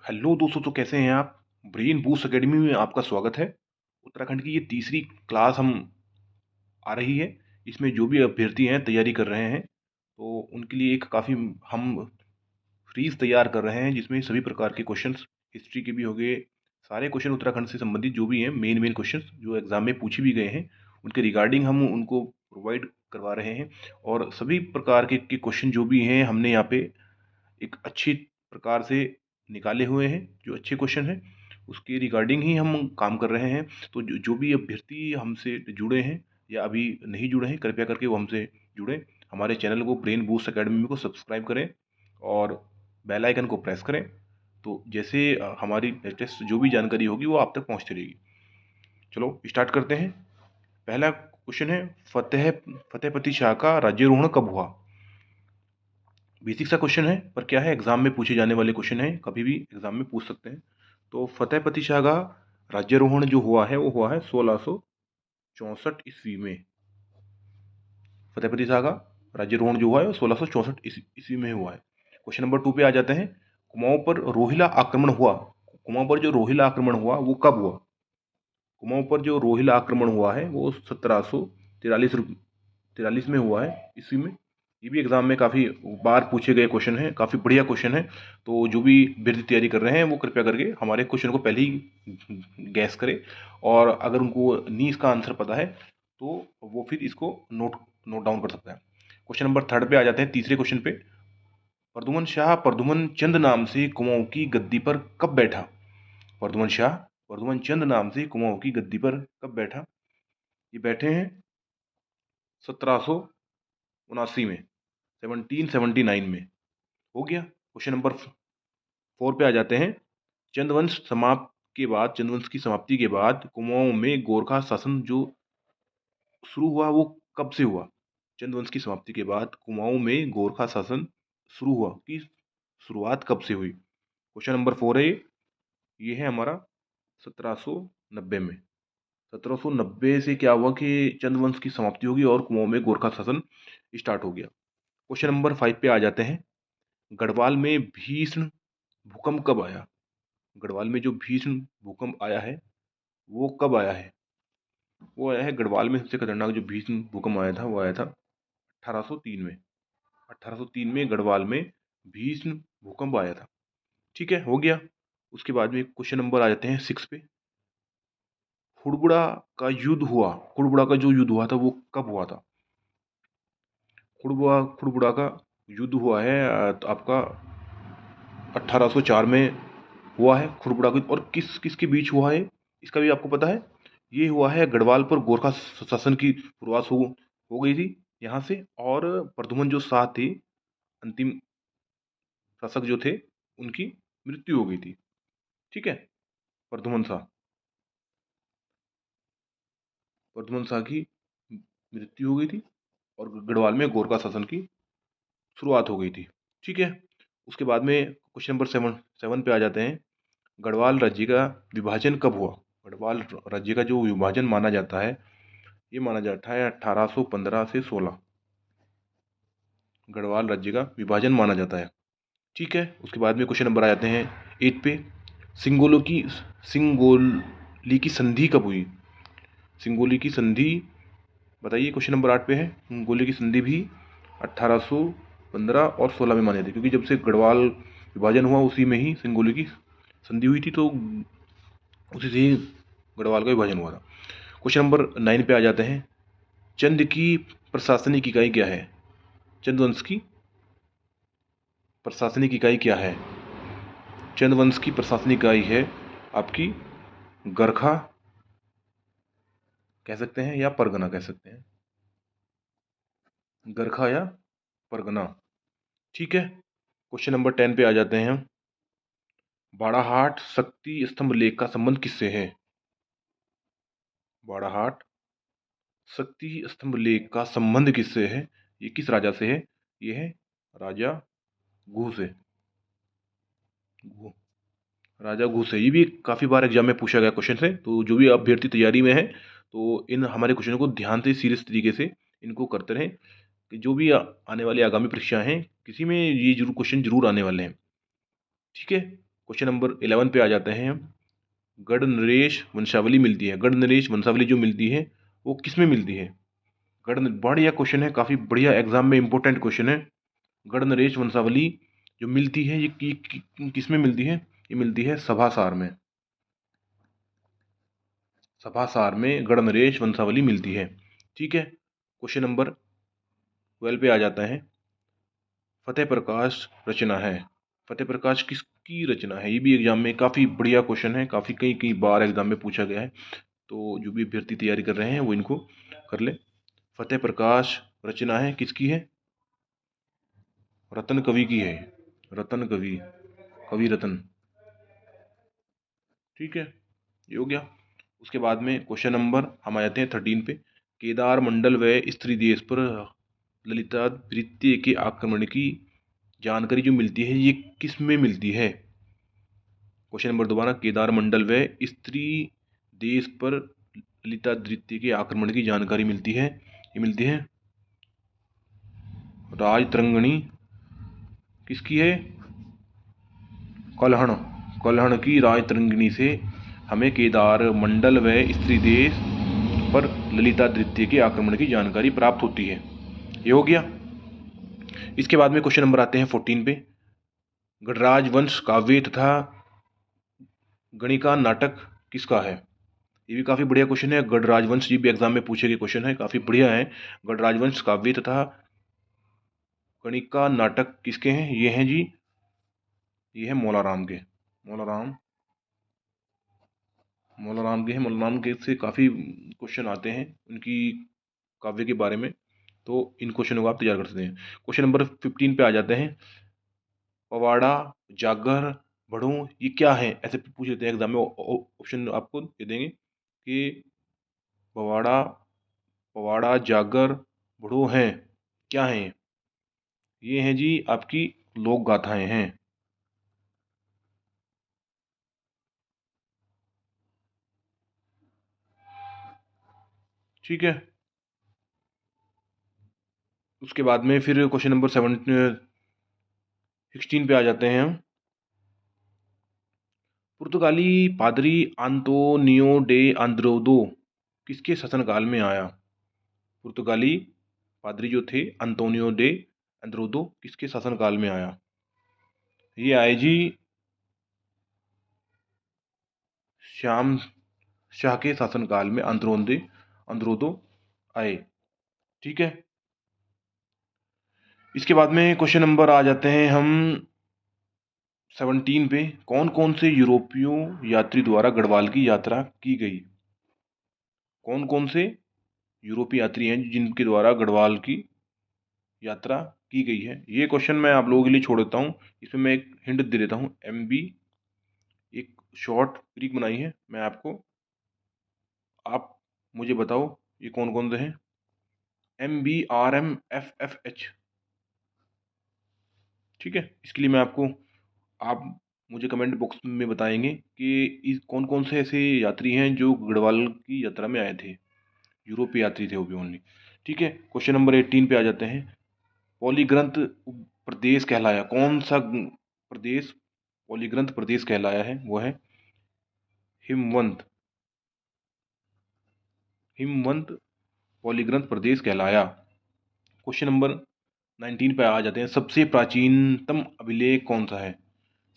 Hello दोस्तों, तो कैसे हैं आप? ब्रेन बूस्ट एकेडमी में आपका स्वागत है। उत्तराखंड की ये तीसरी क्लास हम आ रही है। इसमें जो भी अभ्यर्थी हैं तैयारी कर रहे हैं, तो उनके लिए एक काफ़ी हम फ्रीज तैयार कर रहे हैं, जिसमें सभी प्रकार के क्वेश्चंस हिस्ट्री के भी हो गए। सारे क्वेश्चन उत्तराखंड से संबंधित जो भी हैं, मेन मेन क्वेश्चंस जो एग्जाम में पूछे भी गए हैं, उनके रिगार्डिंग हम उनको प्रोवाइड करवा रहे हैं। और सभी प्रकार के क्वेश्चन जो भी हैं, हमने यहाँ पे एक अच्छी प्रकार से निकाले हुए हैं। जो अच्छे क्वेश्चन हैं उसके रिगार्डिंग ही हम काम कर रहे हैं। तो जो भी अभ्यर्थी हमसे जुड़े हैं या अभी नहीं जुड़े हैं, कृपया करके वो हमसे जुड़ें। हमारे चैनल को ब्रेन बूस्ट एकेडमी को सब्सक्राइब करें और बेल आइकन को प्रेस करें। तो जैसे हमारी लेटेस्ट जो भी जानकारी होगी वो आप तक पहुंचती रहेगी। चलो स्टार्ट करते हैं। पहला क्वेश्चन है, फतेहपति शाह का राज्यारोहण कब हुआ? बेसिक सा क्वेश्चन है, पर क्या है, एग्जाम में पूछे जाने वाले क्वेश्चन है, कभी भी एग्जाम में पूछ सकते हैं। तो फतेहपति शाह का राज्यारोहण जो हुआ है वो हुआ है 1664 ईस्वी में। फतेहपति शाह का राज्यारोहण जो हुआ है वो 1664 ईस्वी में हुआ है। क्वेश्चन नंबर 2 पे आ जाते हैं। कुमाऊं पर रोहिला आक्रमण हुआ। कुमाऊं पर जो रोहिला आक्रमण हुआ वो कब हुआ? कुमाऊं पर जो रोहिला आक्रमण हुआ है वो 1743 में हुआ है, ईस्वी में। ये भी एग्जाम में काफ़ी बार पूछे गए क्वेश्चन है, काफ़ी बढ़िया क्वेश्चन है। तो जो भी अभ्यर्थी तैयारी कर रहे हैं वो कृपया करके हमारे क्वेश्चन को पहले ही गैस करें। और अगर उनको नहीं इसका आंसर पता है तो वो फिर इसको नोट नोट डाउन कर सकते हैं। क्वेश्चन नंबर 3 पे आ जाते हैं, तीसरे क्वेश्चन पे। प्रद्युमन शाह प्रद्युमन चंद नाम से कुमाऊं की गद्दी पर कब बैठा? प्रद्युमन शाह प्रद्युमन चंद नाम से कुमाऊं की गद्दी पर कब बैठा? ये बैठे हैं 1779 में, 1779 में। हो गया। क्वेश्चन नंबर 4 पे आ जाते हैं। चंद्रवंश की समाप्ति के बाद कुमाऊं में गोरखा शासन जो शुरू हुआ वो कब से हुआ? चंद्रवंश की समाप्ति के बाद कुमाऊं में गोरखा शासन शुरू हुआ कि शुरुआत कब से हुई? क्वेश्चन नंबर 4 है, ये है हमारा 1790 में। 1790 से क्या हुआ कि चंद्रवंश की समाप्ति होगी और कुमाऊं में गोरखा शासन स्टार्ट हो गया। क्वेश्चन नंबर 5 पे आ जाते हैं। गढ़वाल में भीषण भूकंप कब आया? गढ़वाल में जो भीषण भूकंप आया है वो कब आया है? वो आया है, गढ़वाल में सबसे खतरनाक जो भीषण भूकंप आया था वो आया था 1803 में। 1803 में गढ़वाल में भीषण भूकंप आया था। ठीक है, हो गया। उसके बाद में क्वेश्चन नंबर आ जाते हैं 6 पे। खुड़बुड़ा का युद्ध हुआ। खुड़बुड़ा का जो युद्ध हुआ था वो कब हुआ था? खुड़बुड़ा का युद्ध हुआ है तो आपका 1804 में हुआ है खुड़बुड़ा की। और किस किसके बीच हुआ है इसका भी आपको पता है? ये हुआ है गढ़वाल पर गोरखा शासन की शुरुआत हो गई थी यहाँ से। और प्रद्युमन जो शाह थे, अंतिम शासक जो थे, उनकी मृत्यु हो गई थी। ठीक है, प्रद्युमन शाह प्रद्युमन शाह की मृत्यु हो गई थी और गढ़वाल में गोरखा शासन की शुरुआत हो गई थी। ठीक है। उसके बाद में क्वेश्चन नंबर 7 पे आ जाते हैं। गढ़वाल राज्य का विभाजन कब हुआ? गढ़वाल राज्य का जो विभाजन माना जाता है, ये माना जाता है 1815 से 16। गढ़वाल राज्य का विभाजन माना जाता है। ठीक है। उसके बाद में क्वेश्चन नंबर आ जाते हैं 8 पे। सिंगोली की संधि कब हुई? सिंगोली की संधि बताइए। क्वेश्चन नंबर 8 पे है। सिंगोली की संधि भी 1815 और 16 में मानी जाती है, क्योंकि जब से गढ़वाल विभाजन हुआ उसी में ही सिंगोली की संधि हुई थी, तो उसी से ही गढ़वाल का विभाजन हुआ था। क्वेश्चन नंबर 9 पे आ जाते हैं। चंद की प्रशासनिक इकाई क्या है? चंद्रवंश की प्रशासनिक इकाई क्या है? चंद्रवंश की प्रशासनिक इकाई है आपकी गरखा कह सकते हैं या परगना कह सकते हैं। गरखा या परगना। ठीक है। क्वेश्चन नंबर 10 पे आ जाते हैं हम। बाड़ाहाट शक्ति स्तंभ लेख का संबंध किससे है? बाड़ाहाट शक्ति स्तंभ लेख का संबंध किससे है? ये किस राजा से है? ये है राजा गुह से। गुह, राजा गुह से। ये भी काफ़ी बार एग्जाम में पूछा गया क्वेश्चन है। तो जो भी अभ्यर्थी तैयारी में है, तो इन हमारे क्वेश्चन को ध्यान से सीरियस तरीके से इनको करते रहें, कि जो भी आने वाली आगामी परीक्षा हैं किसी में ये जरूर क्वेश्चन जरूर आने वाले हैं। ठीक है। क्वेश्चन नंबर 11 पे आ जाते हैं हम। गढ़ नरेश वंशावली मिलती है, गढ़ नरेश वंशावली जो मिलती है वो किस में मिलती है? बढ़िया क्वेश्चन है, काफ़ी बढ़िया, एग्जाम में इंपॉर्टेंट क्वेश्चन है। गढ़ नरेश वंशावली जो मिलती है ये किस में मिलती है? ये मिलती है सभासार में। सभासार में गढ़ नरेश वंशावली मिलती है। ठीक है, क्वेश्चन नंबर 12 पे आ जाता है। फतेह प्रकाश रचना है, फतेह प्रकाश किसकी रचना है? ये भी एग्जाम में काफ़ी बढ़िया क्वेश्चन है, काफ़ी कई कई बार एग्जाम में पूछा गया है, तो जो भी अभ्यर्थी तैयारी कर रहे हैं वो इनको कर ले। फतेह प्रकाश रचना है किसकी है? रतन कवि की है, रतन कवि, कवि रतन। ठीक है, ये हो गया। उसके बाद में क्वेश्चन नंबर हम आ जाते हैं 13 पे। केदार मंडल व स्त्री देश पर ललिता वृत्ति के आक्रमण की जानकारी जो मिलती है ये किस में मिलती है? क्वेश्चन नंबर दोबारा, केदार मंडल व स्त्री देश पर ललिता द्वितीय के आक्रमण की जानकारी मिलती है, ये मिलती है राजतरंगिणी किसकी है? कल्हण, कल्हण की राजतरंगिणी से हमें केदार मंडल व स्त्री देश पर ललिता द्वितीय के आक्रमण की जानकारी प्राप्त होती है। ये हो गया। इसके बाद में क्वेश्चन नंबर आते हैं 14 पे। गणराज वंश काव्य तथा गणिका नाटक किसका है? ये भी काफ़ी बढ़िया क्वेश्चन है। गढ़ राजवंश जी भी एग्जाम में पूछे गए क्वेश्चन है, काफ़ी बढ़िया है। गढ़ राजवंश काव्य तथा गणिका नाटक किसके हैं? ये हैं जी, ये है मौलाराम के, मौलाराम, मौलाराम के हैं। मौलाराम के से काफ़ी क्वेश्चन आते हैं उनकी काव्य के बारे में, तो इन क्वेश्चनों को आप तैयार कर सकते हैं। क्वेश्चन नंबर 15 पे आ जाते हैं। पवाड़ा, जागर, भड़ों ये क्या है? ऐसे पूछ लेते हैं एग्जाम में, ऑप्शन आपको दे देंगे कि पवाड़ा, पवाड़ा, जागर, भड़ों हैं, क्या हैं? ये हैं जी आपकी लोक गाथाएं हैं। ठीक है, उसके बाद में फिर क्वेश्चन नंबर 16 पे आ जाते हैं हम। पुर्तगाली पादरी आंतोनियो डे आंद्रोदो किसके शासनकाल में आया? पुर्तगाली पादरी जो थे अंतोनियो डे आंद्रोदो किसके शासनकाल में आया? ये आए जी श्याम शाह के शासनकाल में अंद्रोदे अंद्रोदो आए। ठीक है, इसके बाद में क्वेश्चन नंबर आ जाते हैं हम 17 पे। कौन कौन से यूरोपियों यात्री द्वारा गढ़वाल की यात्रा की गई? कौन कौन से यूरोपीय यात्री हैं जिनके द्वारा गढ़वाल की यात्रा की गई है? ये क्वेश्चन मैं आप लोगों के लिए छोड़ देता हूँ। इसमें मैं एक हिंट दे देता हूँ। MB एक शॉर्ट ट्रिक बनाई है मैं आपको, आप मुझे बताओ ये कौन कौन से हैं? MBRMFFH। ठीक है, इसके लिए मैं आपको, आप मुझे कमेंट बॉक्स में बताएंगे कि इस कौन कौन से ऐसे यात्री हैं जो गढ़वाल की यात्रा में आए थे, यूरोपीय यात्री थे वो भी ओनली। ठीक है, क्वेश्चन नंबर 18 पे आ जाते हैं। पॉलीग्रंथ प्रदेश कहलाया, कौन सा प्रदेश पॉलीग्रंथ प्रदेश कहलाया है? वो है हिमवंत, हिमवंत पॉलीग्रंथ प्रदेश कहलाया। क्वेश्चन नंबर 19 पे आ जाते हैं। सबसे प्राचीनतम अभिलेख कौन सा है?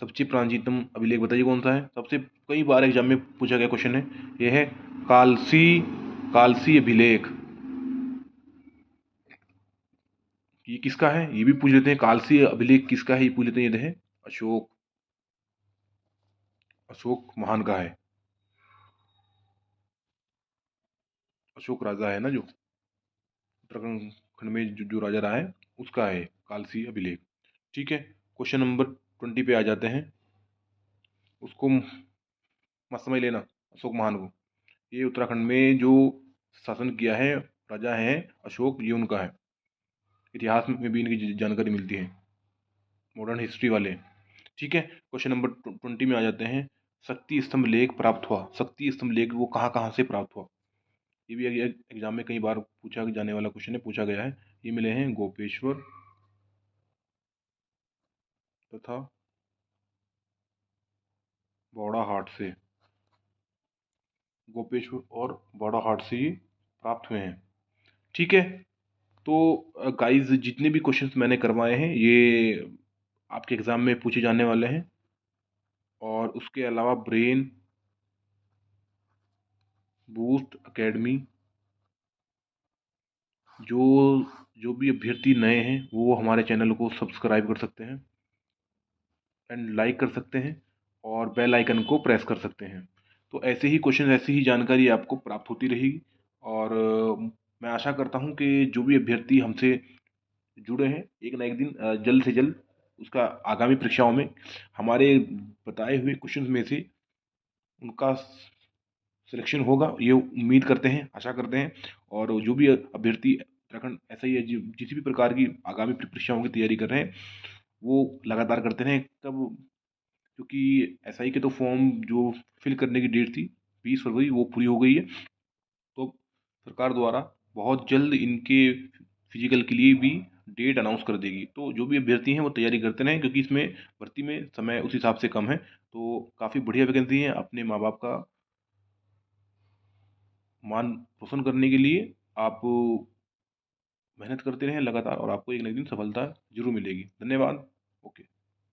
सबसे प्राचीनतम अभिलेख बताइए कौन सा है? सबसे कई बार एग्जाम में पूछा गया क्वेश्चन है, ये है कालसी, कालसी अभिलेख। ये किसका है? ये भी पूछ लेते हैं, कालसी अभिलेख किसका है ये पूछ लेते हैं। ये है अशोक, अशोक महान का है। अशोक राजा है ना जो उत्तराखंड खंड में जो राजा रहा है उसका है कालसी अभिलेख। ठीक है, क्वेश्चन नंबर 20 पे आ जाते हैं। उसको मत समझ लेना, अशोक महान को। ये उत्तराखंड में जो शासन किया है राजा है अशोक, ये उनका है। इतिहास में भी इनकी जानकारी मिलती है, मॉडर्न हिस्ट्री वाले। ठीक है, क्वेश्चन नंबर 20 में आ जाते हैं। शक्ति स्तंभ लेख प्राप्त हुआ, शक्ति स्तंभ लेख वो कहाँ कहाँ से प्राप्त हुआ? ये भी एग्जाम में कई बार पूछा जाने वाला क्वेश्चन है, पूछा गया है। ये मिले हैं गोपेश्वर तथा बौड़ाहाट से, गोपेश्वर और बौड़ाहाट से ये प्राप्त हुए हैं। ठीक है। तो गाइस, जितने भी क्वेश्चंस मैंने करवाए हैं ये आपके एग्ज़ाम में पूछे जाने वाले हैं। और उसके अलावा ब्रेन बूस्ट एकेडमी, जो जो भी अभ्यर्थी नए हैं वो हमारे चैनल को सब्सक्राइब कर सकते हैं एंड लाइक कर सकते हैं और बेल आइकन को प्रेस कर सकते हैं। तो ऐसे ही क्वेश्चन, ऐसी ही जानकारी आपको प्राप्त होती रहेगी। और मैं आशा करता हूँ कि जो भी अभ्यर्थी हमसे जुड़े हैं, एक ना एक दिन जल्द से जल्द उसका आगामी परीक्षाओं में हमारे बताए हुए क्वेश्चन में से उनका सिलेक्शन होगा, ये उम्मीद करते हैं, आशा करते हैं। और जो भी अभ्यर्थी उत्तराखंड ऐसा ही है, जिस भी प्रकार की आगामी परीक्षाओं की तैयारी कर रहे हैं, वो लगातार करते रहें। तब, क्योंकि एसआई के तो फॉर्म जो फिल करने की डेट थी 20 फरवरी, वो पूरी हो गई है। तो सरकार द्वारा बहुत जल्द इनके फिजिकल के लिए भी डेट अनाउंस कर देगी। तो जो भी अभ्यर्थी हैं वो तैयारी करते रहें, क्योंकि इसमें भर्ती में समय उस हिसाब से कम है। तो काफ़ी बढ़िया वैकेंसी है। अपने माँ बाप का मान रोशन करने के लिए आप मेहनत करते रहें लगातार, और आपको एक ना एक दिन सफलता जरूर मिलेगी। धन्यवाद। ओके।